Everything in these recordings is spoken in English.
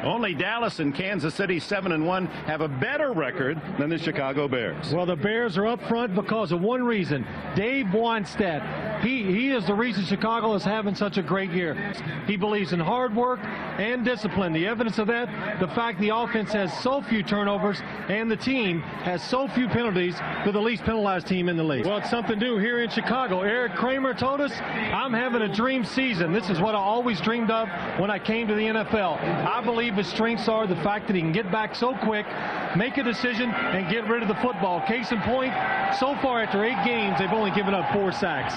Only Dallas and Kansas City, 7-1, have a better record than the Chicago Bears. Well, the Bears are up front because of one reason. Dave Wannstedt. He is the reason Chicago is having such a great year. He believes in hard work and discipline. The evidence of that, the fact the offense has so few turnovers and the team has so few penalties, they're the least penalized team in the league. Well, it's something new here in Chicago. Eric Kramer told us, I'm having a dream season. This is what I always dreamed of when I came to the NFL. I believe his strengths are the fact that he can get back so quick, make a decision, and get rid of the football. Case in point, so far after 8 games, they've only given up 4 sacks.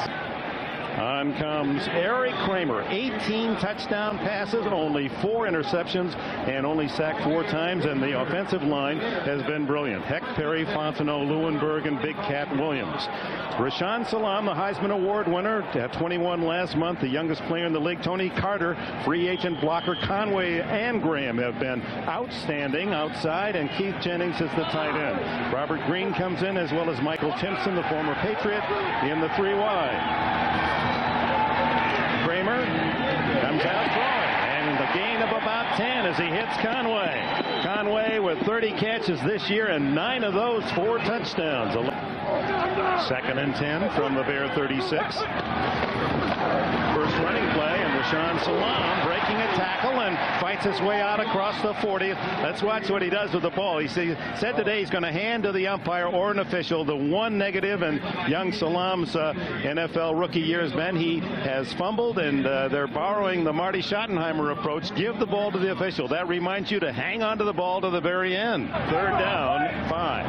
On comes Eric Kramer. 18 touchdown passes, only 4 interceptions, and only sacked 4 times. And the offensive line has been brilliant. Heck, Perry, Fontenot, Lewenberg, and Big Cat Williams. Rashaan Salaam, the Heisman Award winner, at 21 last month. The youngest player in the league, Tony Carter, free agent blocker. Conway and Graham have been outstanding outside, and Keith Jennings is the tight end. Robert Green comes in, as well as Michael Timpson, the former Patriot, in the 3 wide. Kramer comes out throwing, and the gain of about 10 as he hits Conway. Conway with 30 catches this year, and 9 of those 4 touchdowns. 2nd and 10 from the Bear 36. First running play, and Rashaan Salaam breaking a tackle and fights his way out across the 40. Let's watch what he does with the ball. He said today he's going to hand to the umpire or an official the one negative in young Salaam's NFL rookie years. Ben, he has fumbled, and they're borrowing the Marty Schottenheimer approach. Give the ball to the official. That reminds you to hang on to the ball to the very end. 3rd down, 5.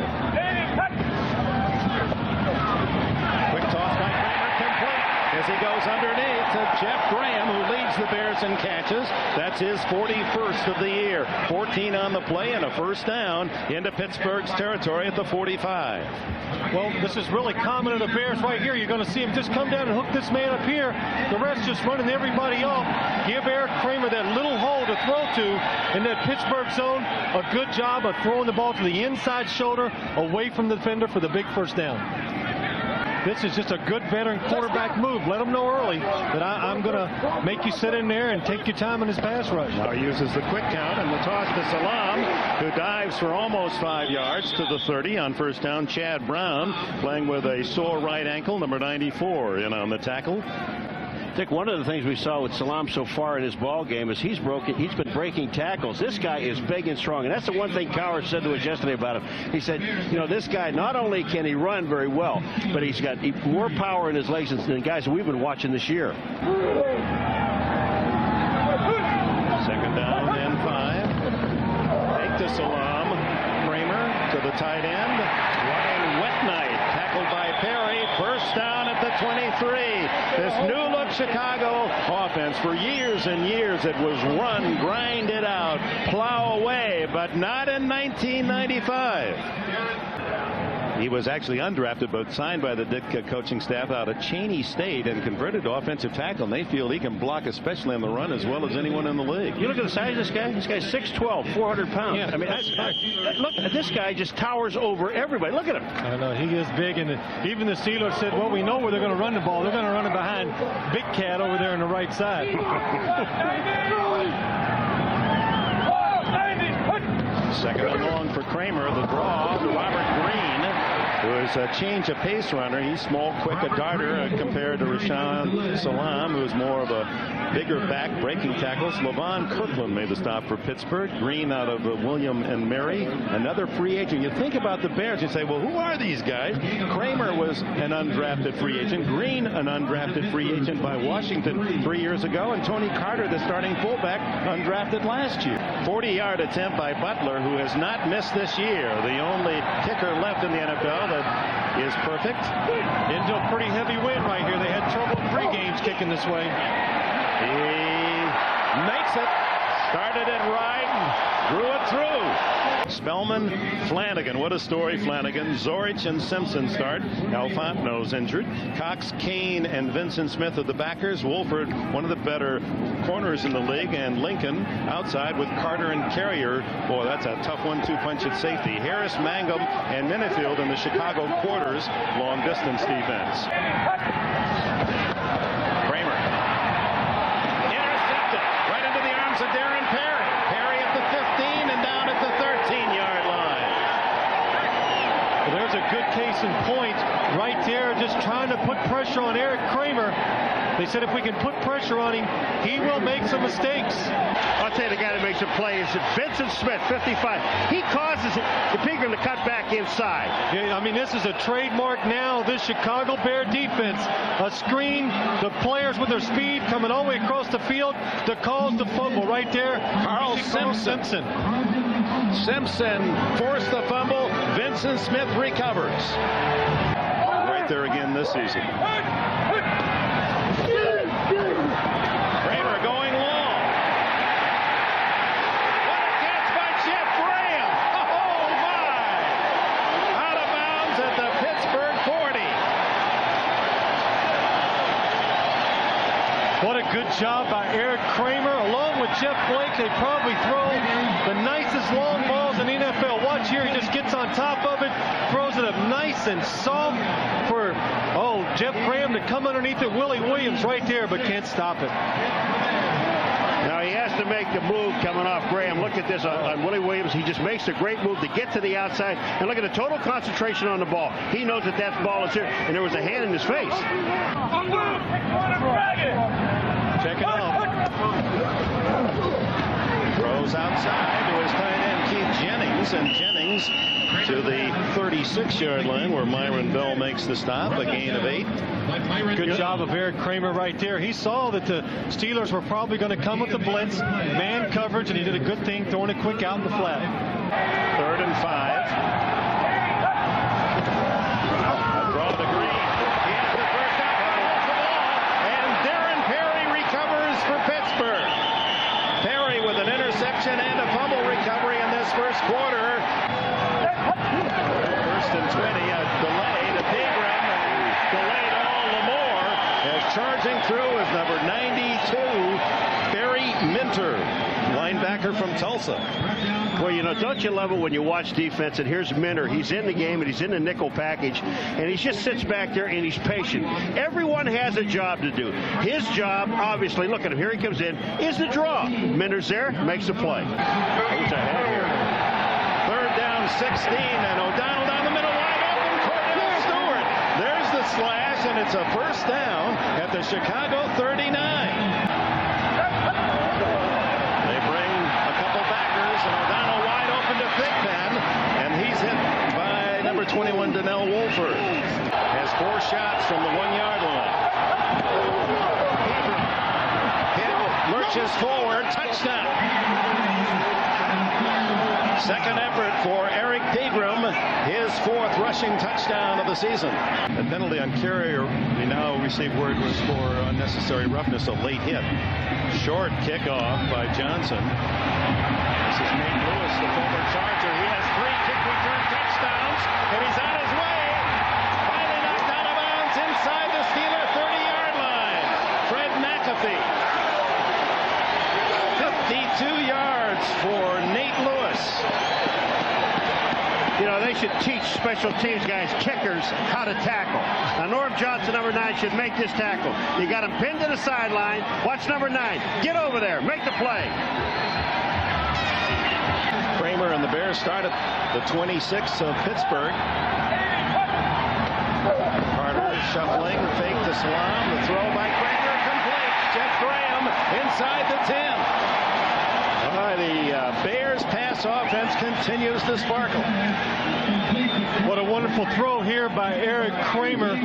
Quick toss by Kramer, complete as he goes underneath to Jeff Graham, who leads the Bears in catches. That's his 41st of the year. 14 on the play and a 1st down into Pittsburgh's territory at the 45. Well, this is really common in the Bears right here. You're going to see him just come down and hook this man up here. The rest just running everybody off. Give Eric Kramer that little hole to throw to in that Pittsburgh zone. A good job of throwing the ball to the inside shoulder away from the defender for the big 1st down. This is just a good veteran quarterback move. Let him know early that I'm going to make you sit in there and take your time in his pass rush. Now he uses the quick count, and the toss to Salaam, who dives for almost 5 yards to the 30 on 1st down. Chad Brown playing with a sore right ankle, number 94 in on the tackle. Dick, one of the things we saw with Salaam so far in his ball game is he's been breaking tackles. This guy is big and strong, and that's the one thing Cowher said to us yesterday about him. He said, you know, this guy, not only can he run very well, but he's got more power in his legs than guys that we've been watching this year. 2nd down and 5. Fake to Salaam. Kramer to the tight end. What a wet night. Tackled by Perry. 1st down at the 23. This new look Chicago offense, for years and years it was run, grind it out, plow away, but not in 1995. He was actually undrafted, but signed by the Dick coaching staff out of Cheney State and converted to offensive tackle. And they feel he can block, especially on the run, as well as anyone in the league. You look at the size of this guy. This guy's 6'12", 400 pounds. Yeah. I mean, look, this guy just towers over everybody. Look at him. I know, he is big, and even the Steelers said, well, we know where they're going to run the ball. They're going to run it behind Big Cat over there on the right side. 2nd and long for Kramer. The draw to Robert Green, who is a change of pace runner. He's small, quick, a darter compared to Rashaan Salaam, who is more of a bigger back breaking tackles. LaVon Kirkland made the stop for Pittsburgh. Green out of William and Mary, another free agent. You think about the Bears, you say, well, who are these guys? Kramer was an undrafted free agent. Green, an undrafted free agent by Washington 3 years ago. And Tony Carter, the starting fullback, undrafted last year. 40-yard attempt by Butler, who has not missed this year. The only kicker left in the NFL that is perfect. Into a pretty heavy wind right here. They had trouble in 3 games kicking this way. He makes it. Started it right and drew it through. Spellman, Flanagan. What a story, Flanagan. Zorich and Simpson start. Alfonso's injured. Cox, Kane, and Vincent Smith are the backers. Wolford, one of the better corners in the league. And Lincoln outside with Carter and Carrier. Boy, that's a tough 1-2 punch at safety. Harris, Mangum, and Minifield in the Chicago quarters. Long distance defense. Kramer. Intercepted. Right into the arms of Darren Perry. Perry at the case in point right there, just trying to put pressure on Eric Kramer. They said if we can put pressure on him, he will make some mistakes. I'll tell you, the guy that makes a play is Vincent Smith, 55. He causes the Pegram to cut back inside. Yeah, I mean, this is a trademark now, this Chicago Bear defense. A screen, the players with their speed coming all the way across the field to cause the fumble right there. Carl Simpson forced the fumble. Vincent Smith recovers. Right there again this season. Kramer going long. What a catch by Jeff Graham. Oh, my. Out of bounds at the Pittsburgh 40. What a good job by Eric Kramer. Along with Jeff Blake, they probably throw the nicest long balls in the NFL. Watch here, he just gets on top of it, throws it up nice and soft for, Jeff Graham to come underneath it. Willie Williams right there, but can't stop it. Now he has to make the move coming off Graham. Look at this on Willie Williams. He just makes a great move to get to the outside. And look at the total concentration on the ball. He knows that that ball is here, and there was a hand in his face. Check it out. Throws outside to his tight end, Keith Jennings, and Jennings to the 36-yard line where Myron Bell makes the stop, a gain of 8. Good job of Eric Kramer right there. He saw that the Steelers were probably going to come with the blitz, man coverage, and he did a good thing throwing it quick out in the flat. 3rd and 5. Draw the green. He has the first down. Holds the ball. And Darren Perry recovers for Pittsburgh. Perry with an interception and a fumble recovery in this first quarter. 1st and 20, a delay to Pegram, and delayed all the more as charging through is number 92, Barry Minter, linebacker from Tulsa. Well, you know, don't you love it when you watch defense, and here's Minter. He's in the game, and he's in the nickel package, and he just sits back there, and he's patient. Everyone has a job to do. His job, obviously, look at him. Here he comes in, is the draw. Minter's there, makes a play. Who's ahead here? 3rd down, 16, and O'Donnell down the middle, wide open. Cordell Stewart. There's the slash, and it's a first down at the Chicago 39. They bring a couple backers, and O'Donnell wide open to Thigpen, and he's hit by number 21, Donnell Wolford. Has 4 shots from the 1-yard line. Hit, lurches forward, touchdown. Second effort for Eric Pegram, his 4th rushing touchdown of the season. The penalty on Carrier, we now received word, was for unnecessary roughness, a late hit. Short kickoff by Johnson. This is Nate Lewis, the former Charger. He has 3 kick return touchdowns, and he's on his way. Finally knocked out of bounds inside the Steeler 30-yard line. Fred McAfee. 52 yards for Nate Lewis. You know, they should teach special teams guys, kickers, how to tackle. Now, Norm Johnson, number 9, should make this tackle. You got him pinned to the sideline. Watch number 9. Get over there. Make the play. Kramer and the Bears start at the 26 of Pittsburgh. Carter shuffling, fake to Salam. The throw by Kramer, complete. Jeff Graham inside the 10. The Bears pass offense continues to sparkle. What a wonderful throw here by Eric Kramer.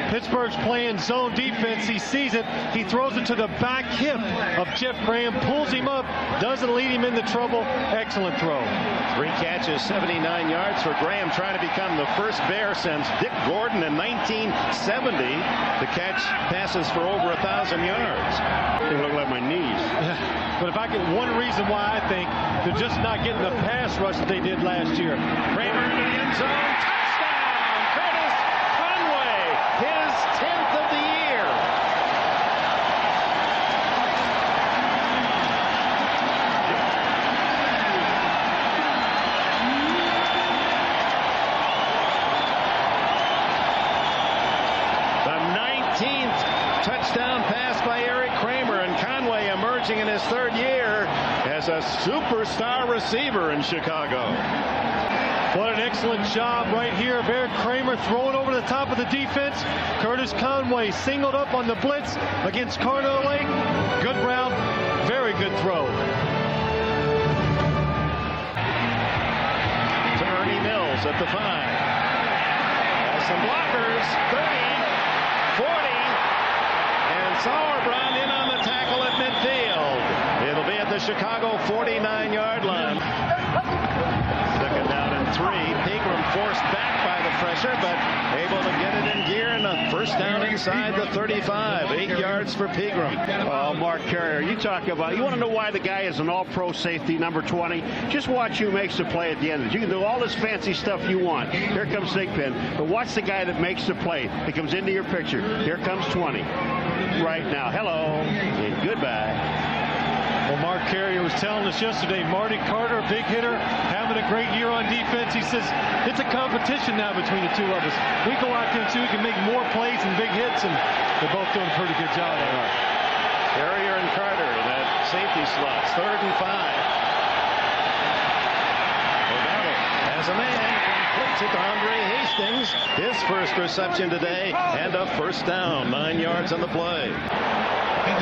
Pittsburgh's playing zone defense. He sees it. He throws it to the back hip of Jeff Graham, pulls him up, doesn't lead him into trouble. Excellent throw. 3 catches, 79 yards for Graham, trying to become the first Bear since Dick Gordon in 1970 to catch passes for over 1,000 yards. They look like my knees. But if I get one reason why, I think they're just not getting the pass rush that they did last year. Kramer in the end zone. Touchdown! Curtis Conway, his 10th of the year. The 19th touchdown pass by Eric Kramer, and Conway emerging in his 3rd year as a superstar receiver in Chicago. What an excellent job right here of Eric Kramer throwing over the top of the defense. Curtis Conway singled up on the blitz against Carnell Lake. Good route, very good throw. To Ernie Mills at the 5. Has some blockers, 30, 40, and Sauerbrunn in on the tackle at midfield. It'll be at the Chicago 49-yard line. Second down and 3. Pegram forced back by the pressure, but able to get it in gear, and a first down inside the 35. 8 yards for Pegram. Oh, Mark Carrier, you talk about, you want to know why the guy is an all-pro safety, number 20? Just watch who makes the play at the end. You can do all this fancy stuff you want. Here comes Thigpen, but watch the guy that makes the play, that comes into your picture. Here comes 20. Right now. Hello and goodbye. Well, Mark Carrier was telling us yesterday, Marty Carter, a big hitter, having a great year on defense. He says it's a competition now between the two of us. We go out there and see who can make more plays and big hits, and they're both doing a pretty good job of it. Carrier and Carter, that safety slots, 3rd and 5. O'Donnell has a man, flips it to Andre Hastings. His first reception today, and a first down, 9 yards on the play.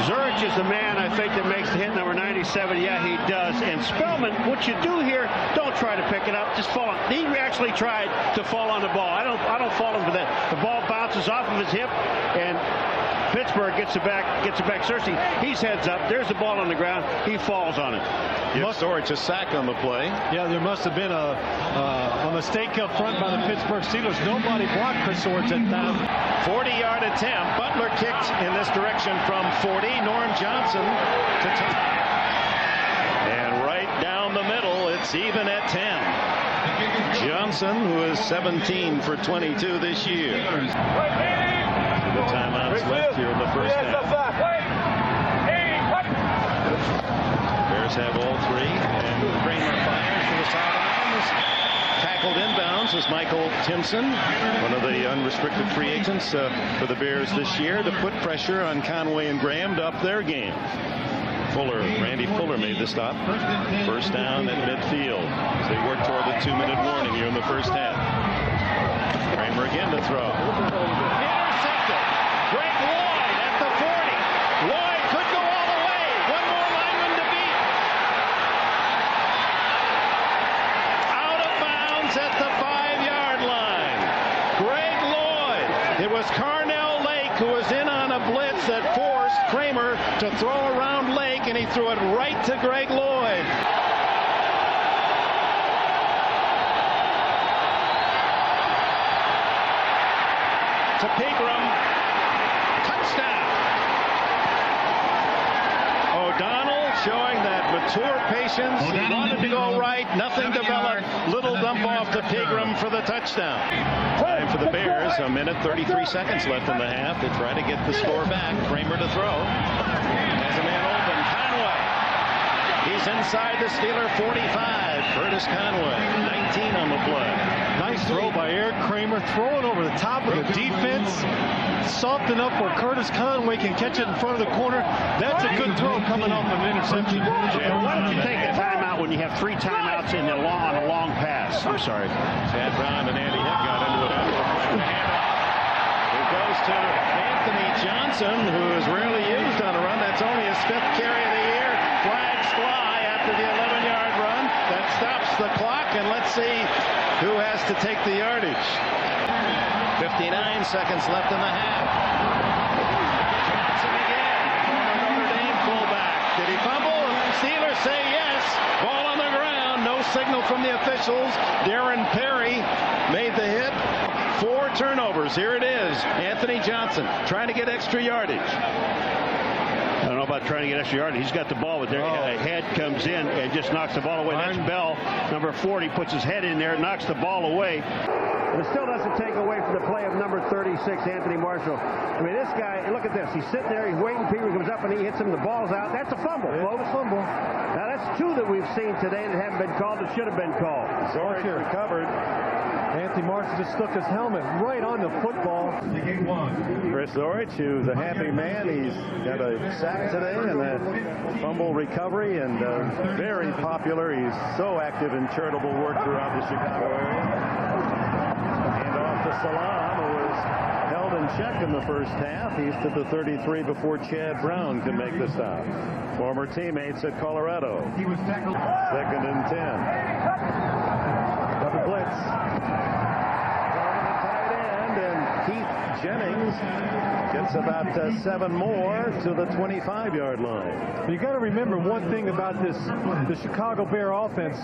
Zurich is the man, I think, that makes the hit, number 97. Yeah, he does. And Spellman, what you do here, don't try to pick it up. Just fall on. He actually tried to fall on the ball. I don't fault him for that. The ball bounces off of his hip, and Pittsburgh gets it back searching. He's heads up. There's the ball on the ground. He falls on it. Storch a sack on the play. Yeah, there must have been a mistake up front by the Pittsburgh Steelers. Nobody blocked Chris Orts at that. 40-yard attempt. Butler kicked in this direction from 40. Norm Johnson to top. And right down the middle, it's even at 10. Johnson, who is 17 for 22 this year. The timeouts left here in the first half. Bears have all 3, and Kramer fires to the sidelines. Tackled inbounds was Michael Timson, one of the unrestricted free agents for the Bears this year, to put pressure on Conway and Graham to up their game. Randy Fuller made the stop. First down at midfield as they work toward the 2-minute warning here in the first half. Kramer again to throw. Intercepted. Greg Lloyd at the 40. Lloyd could go all the way. One more lineman to beat. Out of bounds at the 5-yard line. Greg Lloyd. It was Carnell Lake who was in on a blitz that forced Kramer to throw around Lake, and he threw it right to Greg Lloyd. To Pegram. Touchdown. O'Donnell showing that mature patience. He wanted to go right. Nothing developed. Little dump off to Pegram for the touchdown. Time for the Bears. A minute, 33 seconds left in the half. They try to get the score back. Kramer to throw. Has a man open. Conway. He's inside the Steeler 45. Curtis Conway, 19 on the play. Nice throw by Eric Kramer, throwing over the top of the defense. Soft enough where Curtis Conway can catch it in front of the corner. That's a good throw coming off of an interception. Yeah, why don't you take a timeout when you have 3 timeouts on a long pass? I'm sorry. Chad Brown and Andy Hitt got into it. It goes to Anthony Johnson, who is rarely used on a run. That's only his 5th carry of the year. Flags fly after the 11-yard run. That stops the clock, and let's see who has to take the yardage. 59 seconds left in the half. Johnson again, former Notre Dame fullback. Did he fumble? Steelers say yes. Ball on the ground. No signal from the officials. Darren Perry made the hit. 4 turnovers. Here it is. Anthony Johnson trying to get extra yardage. I don't know about trying to get extra yardage. He's got the ball, but their head comes in and just knocks the ball away. That's Bell, number 40, puts his head in there, knocks the ball away. But it still doesn't take away from the play of number 36, Anthony Marshall. I mean, this guy, look at this. He's sitting there, he's waiting. Peter comes up and he hits him. The ball's out. That's a fumble. It's a fumble. Now, that's two that we've seen today that haven't been called that should have been called. Zorich recovered. Anthony Marshall just stuck his helmet right on the football. Chris Zorich, who's a happy man. He's got a sack today and a fumble recovery, and very popular. He's so active in charitable work throughout the Chicago area. And off to Salam, who was held in check in the first half. He's to the 33 before Chad Brown can make the stop. Former teammates at Colorado. He was tackled. 2nd and 10. Double blitz. Keith Jennings gets about 7 more to the 25-yard line. You got to remember one thing about the Chicago Bear offense.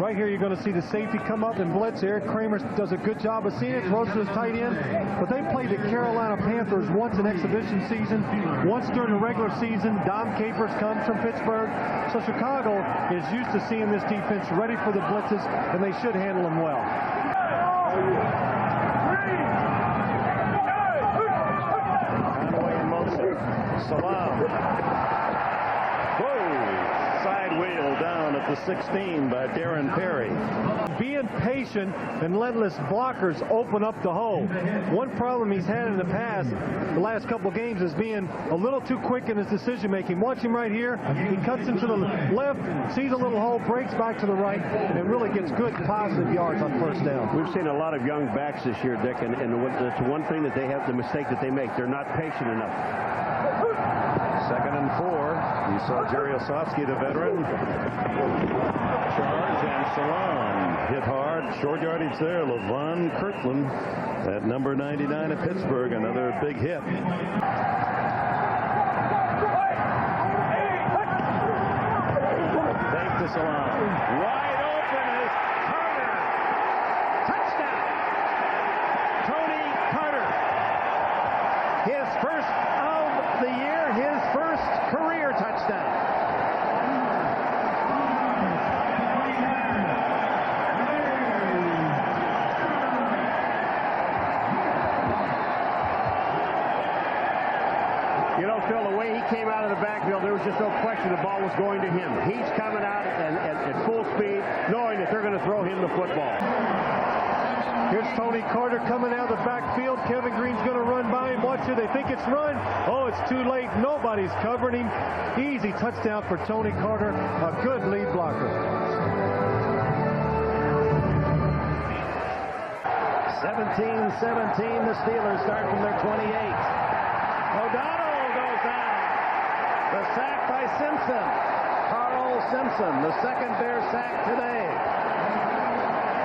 Right here, you're going to see the safety come up and blitz. Eric Kramer does a good job of seeing it, throws to his tight end. But they played the Carolina Panthers once in exhibition season, once during the regular season. Dom Capers comes from Pittsburgh. So Chicago is used to seeing this defense ready for the blitzes, and they should handle them well. Salam. Whoa! Side wheel down at the 16 by Darren Perry. Being patient and letting his blockers open up the hole. One problem he's had in the past, the last couple games, is being a little too quick in his decision making. Watch him right here. He cuts into the left, sees a little hole, breaks back to the right, and really gets good positive yards on first down. We've seen a lot of young backs this year, Dick, and that's one thing that they have, the mistake that they make. They're not patient enough. 2nd and 4. You saw Jerry Osofsky, the veteran, charge, and Salam hit hard. Short yardage there. LaVon Kirkland at number 99 at Pittsburgh. Another big hit. Fake to Salam. Wide open is Carter. Touchdown. Tony Carter. His first of the year. His first career touchdown. You know, Phil, the way he came out of the backfield, there was just no question the ball was going to him. He's coming out at full speed, knowing that they're going to throw him the football. Here's Tony Carter coming out of the backfield. Kevin Green's going to run by him. Watch it. They think it's run. Oh, it's too late. Nobody's covering him. Easy touchdown for Tony Carter. A good lead blocker. 17-17. The Steelers start from their 28. O'Donnell goes down. The sack by Simpson. Carl Simpson, the second Bear sack today.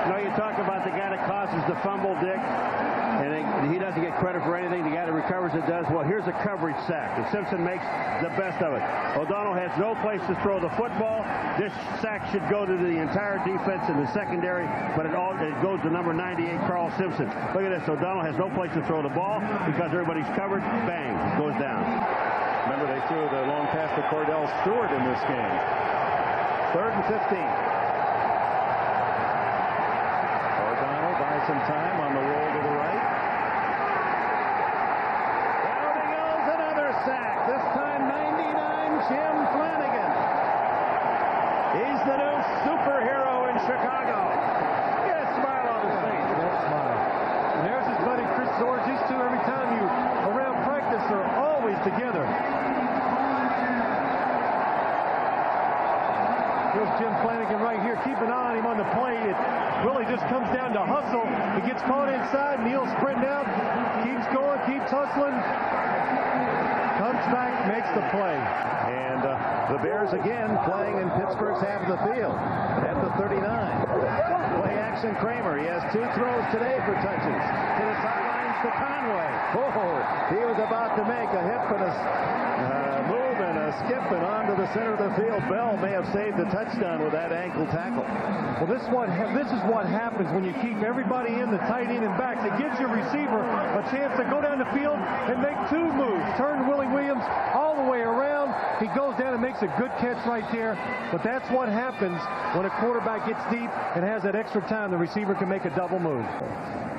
You know, you talk about the guy that causes the fumble, Dick, and he doesn't get credit for anything. The guy that recovers it does. Well, here's a coverage sack, and Simpson makes the best of it. O'Donnell has no place to throw the football. This sack should go to the entire defense in the secondary, but it goes to number 98, Carl Simpson. Look at this. O'Donnell has no place to throw the ball because everybody's covered. Bang, goes down. Remember, they threw the long pass to Cordell Stewart in this game. 3rd and 15. Some time on the roll to the right. Down he goes, another sack. This time 99, Jim Flanagan. He's the new superhero in Chicago. Get a smile on his face. That smile. And there's his buddy Chris Zorich. These two, every time you around practice, are always together. Here's Jim Flanagan right here. Keep an eye on him on the play. It really just comes down to hustle. He gets caught inside, and he'll sprint out, keeps going, keeps hustling, comes back, makes the play. And the Bears again playing in Pittsburgh's half of the field at the 39. Play action Kramer. He has 2 throws today for touches. To the sideline, to Conway. Oh, he was about to make a hip and a move and a skip and onto the center of the field. Bell may have saved the touchdown with that ankle tackle. Well, this is what happens when you keep everybody in the tight end and backs. It gives your receiver a chance to go down the field and make two moves. Turn Willie Williams all the way around. He goes down and makes a good catch right there. But that's what happens when a quarterback gets deep and has that extra time. The receiver can make a double move.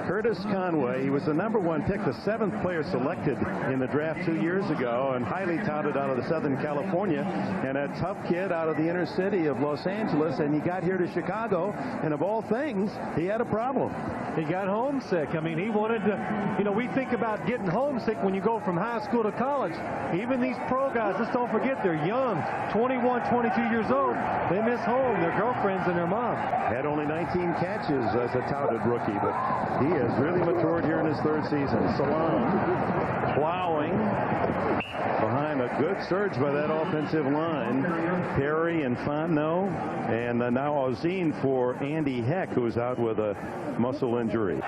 Curtis Conway, he was the #1 pick, the 7th player selected in the draft 2 years ago, and highly touted out of the Southern California, and a tough kid out of the inner city of Los Angeles, and he got here to Chicago, and of all things, he had a problem. He got homesick. I mean, he wanted to, you know, we think about getting homesick when you go from high school to college. Even these pro guys, let's don't forget, they're young, 21, 22 years old. They miss home, their girlfriends and their mom. Had only 19 catches as a touted rookie, but he has really matured here in his 3rd season. Salam plowing behind a good surge by that offensive line. Perry and Fontenot, and now Ozine for Andy Heck, who's out with a muscle injury.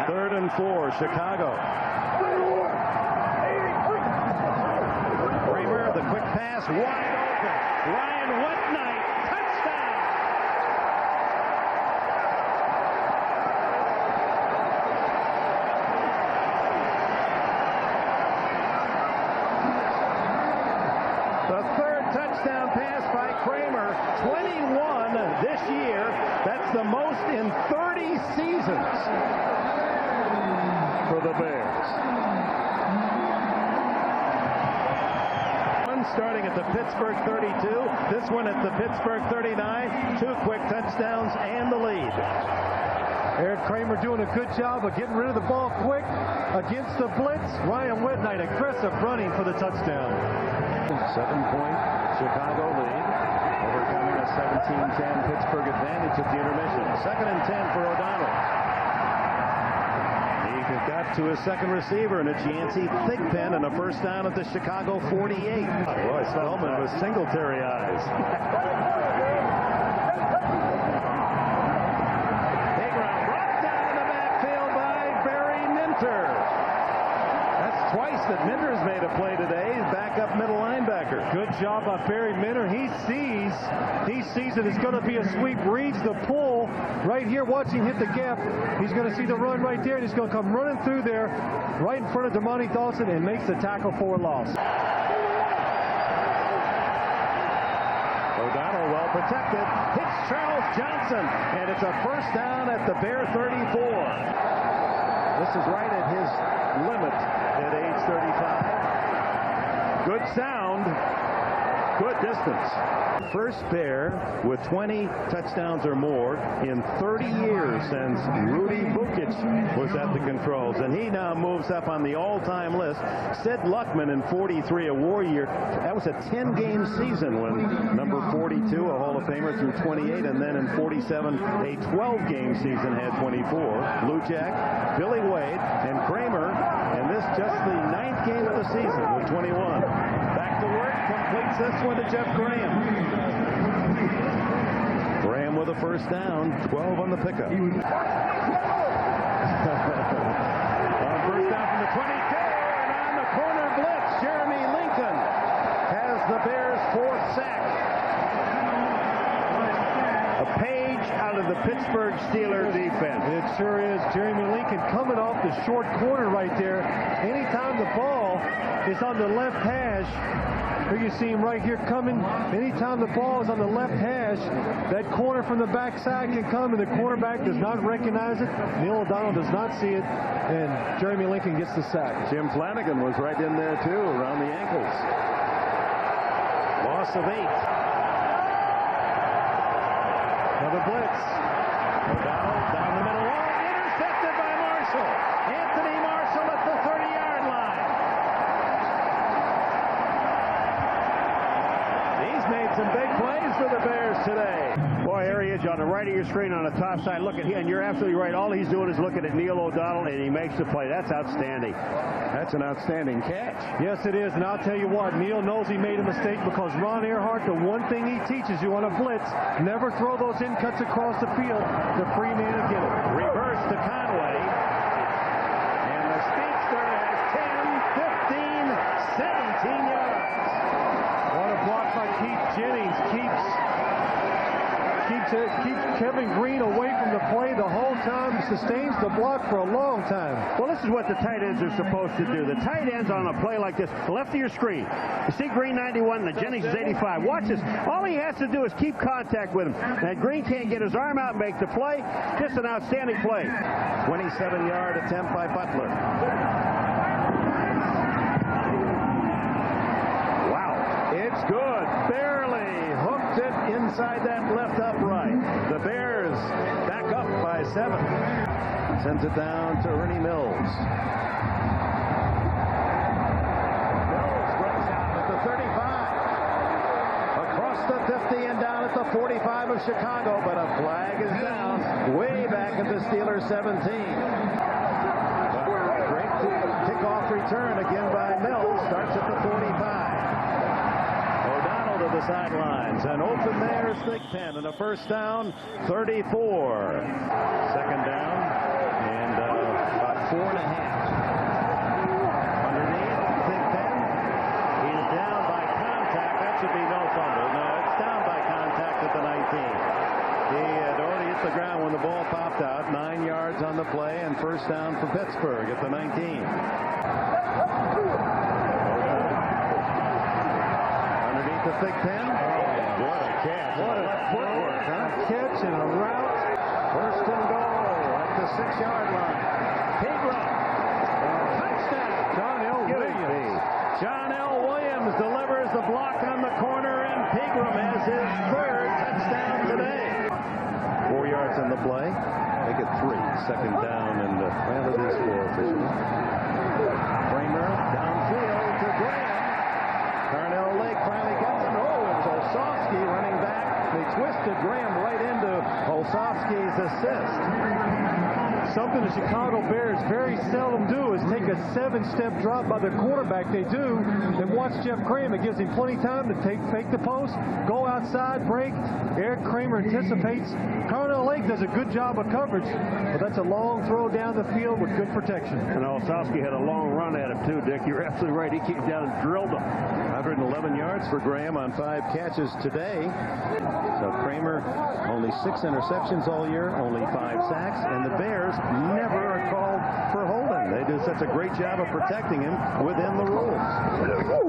3rd and 4, Chicago. Kramer, the quick pass, wide open. Ryan Whitnight, touchdown! The 3rd touchdown pass by Kramer, 21 this year. That's the most in 30 seasons for the Bears. One starting at the Pittsburgh 32, this one at the Pittsburgh 39, 2 quick touchdowns and the lead. Eric Kramer doing a good job of getting rid of the ball quick against the blitz. Ryan Whitnight, aggressive running for the touchdown. 7-point Chicago lead, overcoming a 17-10 Pittsburgh advantage at the intermission. 2nd and 10 for O'Donnell. He got to his 2nd receiver, and it's Yancey Thigpen, and a first down at the Chicago 48. Boy, Spellman with Singletary eyes. Brought down in the backfield by Barry Minter. That's twice that Minter's made a play today. He's backup middle linebacker. Good job by Barry Minter. He sees that it's going to be a sweep, reads the pull right here. Watch him hit the gap. He's going to see the run right there, and he's going to come running through there right in front of Demonte Dawson and makes the tackle for a loss. O'Donnell well protected. Hits Charles Johnson, and it's a first down at the Bear 34. This is right at his limit at age 35. Good sound, good distance. First Bear with 20 touchdowns or more in 30 years since Rudy Bukic was at the controls, and he now moves up on the all-time list. Sid Luckman in 43, a war year. That was a 10-game season when number 42, a Hall of Famer, threw 28, and then in 47, a 12-game season had 24. Lujack, Billy Wade, and Kramer, and this just the 9th game of the season with 21. Back to work, completes this one to Jeff Graham. Graham with a first down, 12 on the pickup. On first down from the 22, and on the corner blitz, Jeremy Lincoln has the Bears' 4th sack. A page out of the Pittsburgh Steelers defense. It sure is. Jeremy Lincoln coming off the short corner right there. Anytime the ball is on the left hash, here you see him right here coming. Anytime the ball is on the left hash, that corner from the backside can come, and the cornerback does not recognize it. Neil O'Donnell does not see it, and Jeremy Lincoln gets the sack. Jim Flanagan was right in there, too, around the ankles. Loss of 8. Another blitz. O'Donnell down the middle. Intercepted by Marshall. Anthony Marshall at the 30-yard line. He's made some big plays for the Bears today. Boy, there he is on the right of your screen on the top side. Look at him, and you're absolutely right. All he's doing is looking at Neil O'Donnell, and he makes the play. That's outstanding. That's an outstanding catch. Yes, it is, and I'll tell you what, Neil knows he made a mistake, because Ron Earhart, the one thing he teaches you on a blitz, never throw those in cuts across the field. The free man will get it. Reverse to Conway. And the 17 yards. What a block by Keith Jennings. Keeps Kevin Green away from the play the whole time. Sustains the block for a long time. Well, this is what the tight ends are supposed to do. The tight ends on a play like this, left of your screen. You see Green 91, the Jennings is 85. Watch this. All he has to do is keep contact with him. And Green can't get his arm out and make the play. Just an outstanding play. 27-yard attempt by Butler. Wow, it's good. Barely hooked it inside that left upright. The Bears back up by 7. Sends it down to Ernie Mills. Mills runs out at the 35. Across the 50 and down at the 45 of Chicago, but a flag is down way back at the Steelers 17. Great kickoff return again by Mills. Starts at the 45. To the sidelines, and open there is Big Ten, and a first down, 34. Second down, and about 4.5. Underneath, Big Ten. He's down by contact. That should be no fumble. No, it's down by contact at the 19. He had already hit the ground when the ball popped out. 9 yards on the play, and first down for Pittsburgh at the 19. The Big Ten. What a catch. What a footwork, huh? Catch and a route. First and goal at the 6-yard line. Pegram. Touchdown. John L. Williams. John L. Williams delivers the block on the corner, and Pegram has his third touchdown today. 4 yards on the play. Make it 3. Second down, and well, it is 4 officially. Kramer downfield to Graham. Carnell Lake finally gets him. Oh, it's Olszewski running back. They twisted Graham right into Olszewski's assist. Something the Chicago Bears very seldom do is take a 7-step drop by the quarterback. They do. Then watch Jeff Kramer. It gives him plenty of time to fake the post, go outside, break. Eric Kramer anticipates. Carnell Lake does a good job of coverage, but that's a long throw down the field with good protection. And Olszewski had a long run at him, too, Dick. You're absolutely right. He came down and drilled him. 111 yards for Graham on 5 catches today. So Kramer, only 6 interceptions all year, only 5 sacks, and the Bears never are called for holding. They do such a great job of protecting him within the rules.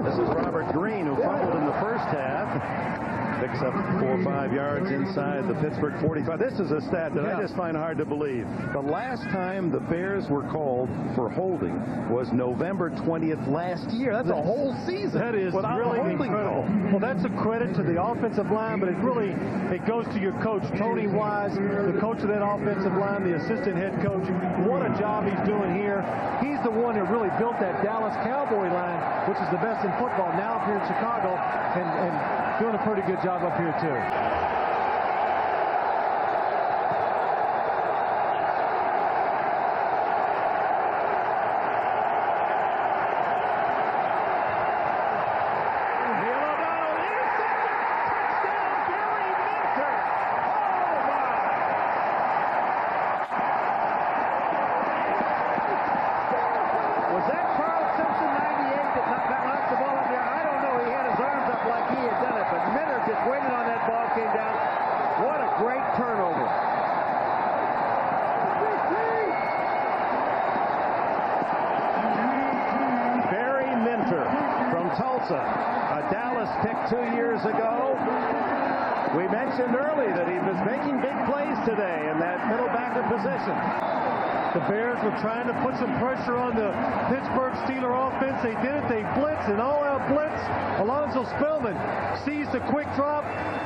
This is Robert Green, who fumbled in the first half. Picks up 4 or 5 yards inside the Pittsburgh 45. This is a stat that I just find hard to believe. The last time the Bears were called for holding was November 20th last year. That's a whole season. That is really incredible. Well, that's a credit to the offensive line, but it goes to your coach, Tony Wise, the coach of that offensive line, the assistant head coach. What a job he's doing here. He's the one that really built that Dallas Cowboy line, which is the best in football now up here in Chicago, and doing a pretty good job up here, too. A Dallas pick 2 years ago. We mentioned early that he was making big plays today in that middle backer position. The Bears were trying to put some pressure on the Pittsburgh Steeler offense. They did it. They blitzed, an all-out blitz. Alonzo Spellman sees the quick drop,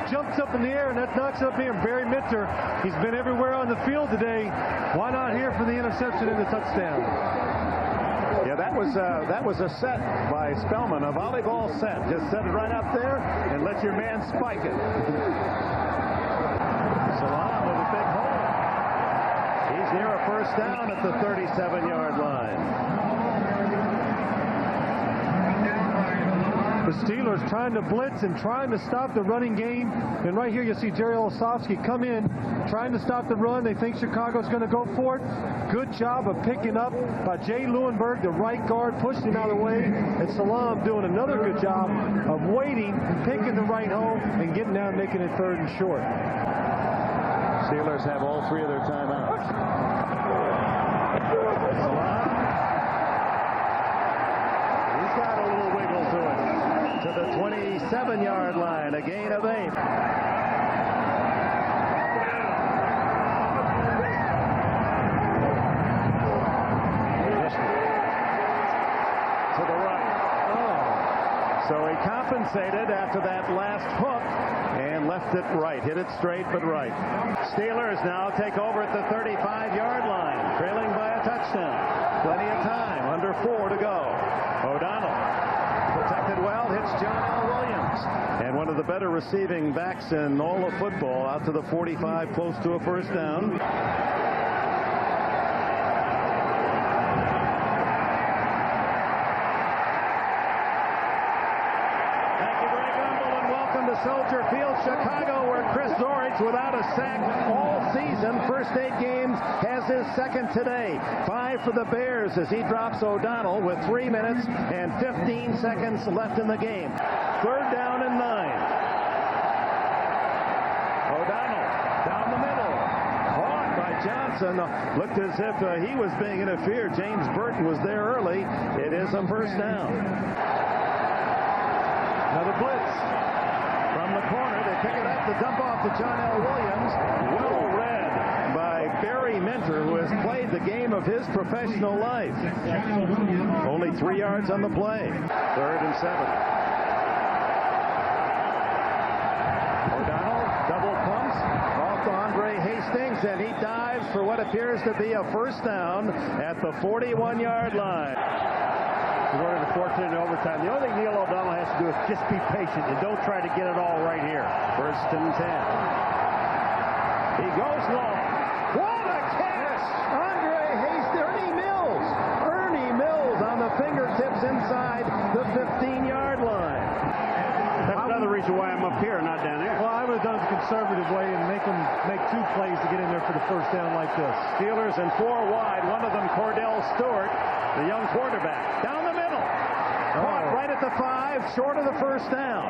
jumps up in the air, and that knocks up here. Barry Minter, he's been everywhere on the field today. Why not here for the interception and the touchdown? Yeah, that was a set by Spellman, a volleyball set. Just set it right up there and let your man spike it. Salam with a big hole. He's near a first down at the 37-yard line. The Steelers trying to blitz and trying to stop the running game. And right here you see Jerry Olszewski come in, trying to stop the run. They think Chicago's going to go for it. Good job of picking up by Jay Lewinberg, the right guard, pushed him out of the way. And Salam doing another good job of waiting, picking the right home, and getting down, making it 3rd and short. Steelers have all 3 of their timeouts. Salam. He's got a little wiggle to it. To the 27-yard line, a gain of 8. To the right. So he compensated after that last hook and left it right. Hit it straight but right. Steelers now take over at the 35-yard line, trailing by a touchdown. Plenty of time, under 4 to go. O'Donnell protected well, hits John L. Williams. And one of the better receiving backs in all of football, out to the 45, close to a first down. Soldier Field, Chicago, where Chris Zorich, without a sack all season, first 8 games, has his second today. 5 for the Bears as he drops O'Donnell with 3 minutes and 15 seconds left in the game. 3rd down and 9. O'Donnell down the middle. Caught by Johnson. Looked as if he was being interfered. James Burton was there early. It is a first down. Another blitz. From the corner, they pick it up, the dump off to John L. Williams. Well read by Barry Minter, who has played the game of his professional life. Only 3 yards on the play. 3rd and 7. O'Donnell double pumps off to Andre Hastings, and he dives for what appears to be a first down at the 41-yard line. We're in the 14 in overtime. The only thing Neil O'Donnell has to do is just be patient and don't try to get it all right here. 1st and 10. He goes long. What a catch! Andre Hastings, Ernie Mills on the fingertips inside the 15-yard line. That's another reason why I'm up here, not down there. Well, I would have done it the conservative way and make 2 plays to get in there for the first down like this. Steelers in 4 wide. One of them, Cordell Stewart, the young quarterback. Down the middle. Caught right at the 5, short of the first down.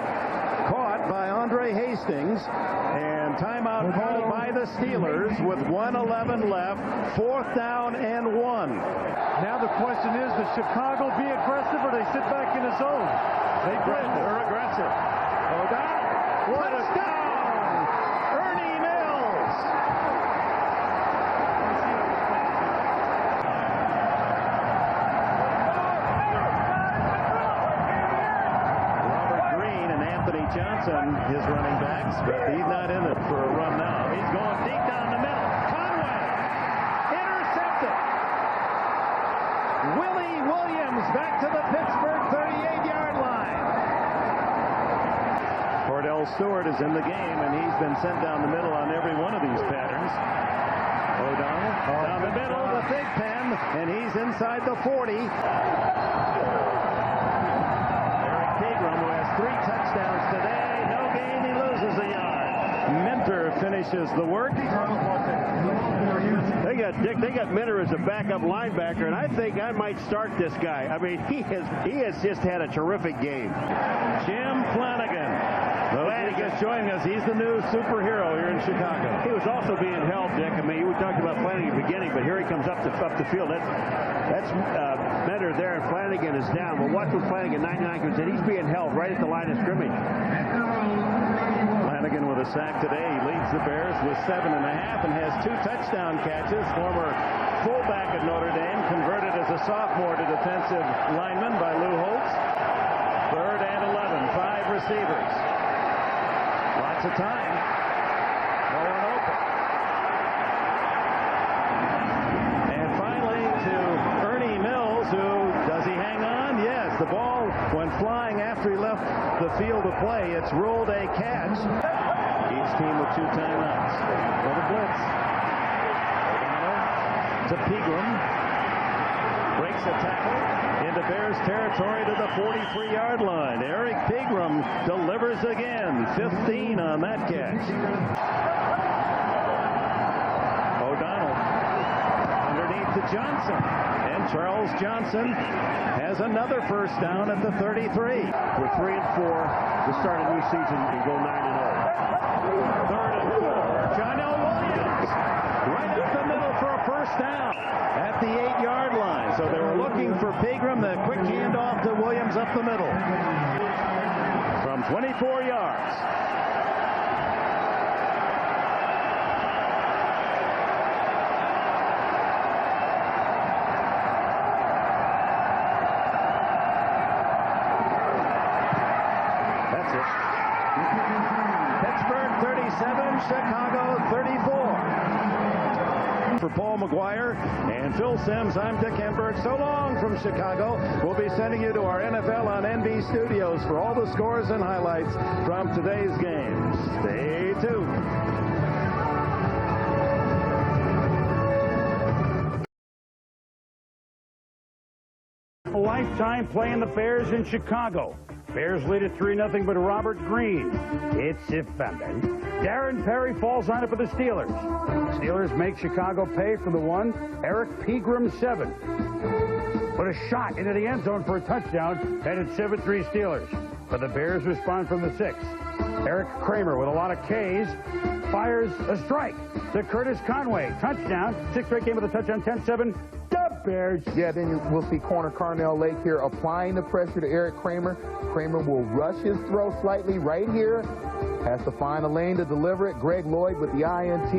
Caught by Andre Hastings. And timeout called by the Steelers with 1:11 left. 4th down and 1. Now the question is, does Chicago be aggressive or they sit back in the zone? They blend. They're aggressive. O'Donnell. Touchdown! Ernie Mills. Johnson, his running backs, but he's not in it for a run now. He's going deep down the middle. Conway intercepted. Willie Williams back to the Pittsburgh 38-yard line. Cordell Stewart is in the game, and he's been sent down the middle on every one of these patterns. O'Donnell down the middle, the big pen, and he's inside the 40. Touchdowns today. No gain. He loses a yard. Minter finishes the work. They got Minter as a backup linebacker, and I think I might start this guy. I mean, he has just had a terrific game. Jim Flanagan. Flanagan's joining us. He's the new superhero here in Chicago. He was also being held, Dick. I mean, we talked about Flanagan at the beginning, but here he comes up the field. That's Minter there, and Flanagan is down. But watch when Flanagan 99 comes in. He's being held right at the line of scrimmage. Flanagan with a sack today. He leads the Bears with 7.5 and has 2 touchdown catches. Former fullback at Notre Dame, converted as a sophomore to defensive lineman by Lou Holtz. 3rd and 11, 5 receivers. Lots of time. No one open. And finally to Ernie Mills, who, does he hang on? Yes, the ball went flying after he left the field of play. It's ruled a catch. Each team with 2 timeouts. For the blitz. O'Donnell to Pegram. Breaks breaks a tackle into Bears territory to the 43-yard line. Eric Pegram delivers again. 15 on that catch. O'Donnell underneath to Johnson. And Charles Johnson has another first down at the 33. We're 3 and 4 to start a new season and go 9 and 0. 3rd and 4. John L. Williams right up the middle for a first down at the 8-yard line. So they were looking for Pegram. The quick handoff to Williams up the middle from 24 yards. That's it. Pittsburgh 37, Chicago 34. For Paul McGuire and Phil Simms, I'm Dick Enberg. So long from Chicago. We'll be sending you to our NFL on NB studios for all the scores and highlights from today's games. Stay tuned. A lifetime playing the Bears in Chicago. Bears lead at 3-0, but Robert Green hits defending. Darren Perry falls on it for the Steelers. Steelers make Chicago pay for the 1. Eric Pegram 7. Put a shot into the end zone for a touchdown, and it's 7-3 Steelers. But the Bears respond from the 6. Eric Kramer with a lot of Ks fires a strike to Curtis Conway. Touchdown. 6th straight game with a touchdown. 10-7. Bears. Yeah, then we'll see corner Carnell Lake here applying the pressure to Eric Kramer. Kramer will rush his throw slightly right here. Has to find a lane to deliver it. Greg Lloyd with the INT.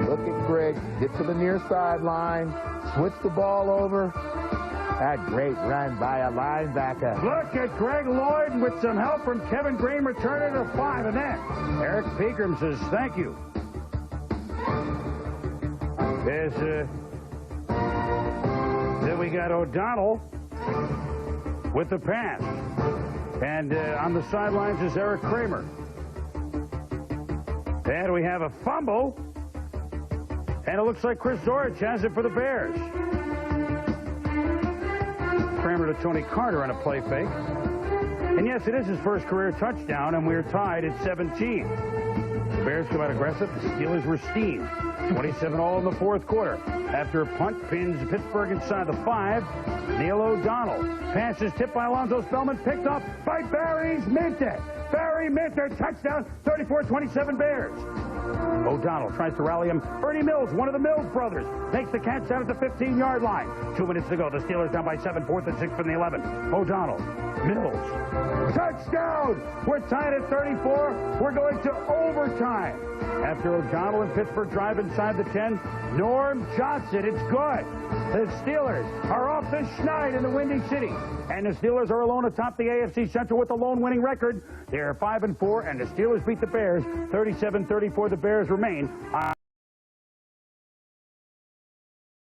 Look at Greg. Get to the near sideline. Switch the ball over. A great run by a linebacker. Look at Greg Lloyd with some help from Kevin Green returning to 5. And then Eric Pegram says thank you. Then we got O'Donnell with the pass. And on the sidelines is Eric Kramer. And we have a fumble. And it looks like Chris Zorich has it for the Bears. Kramer to Tony Carter on a play fake. And yes, it is his first career touchdown, and we're tied at 17. The Bears come out aggressive. The Steelers were steamed. 27-all in the 4th quarter. After a punt pins Pittsburgh inside the 5, Neil O'Donnell. Pass is tipped by Alonzo Spellman, picked up by Barry Minter. Barry Minter, touchdown, 34-27 Bears. O'Donnell tries to rally him. Ernie Mills, one of the Mills brothers, makes the catch down at the 15-yard line. 2 minutes to go. The Steelers down by 7, 4th and 6 from the 11. O'Donnell, Mills, touchdown! We're tied at 34. We're going to overtime. After O'Donnell and Pittsburgh drive inside the 10, Norm Johnson, it's good. The Steelers are off the schneid in the Windy City. And the Steelers are alone atop the AFC Central with the lone winning record. They're 5-4, and the Steelers beat the Bears 37-34. The Bears remain on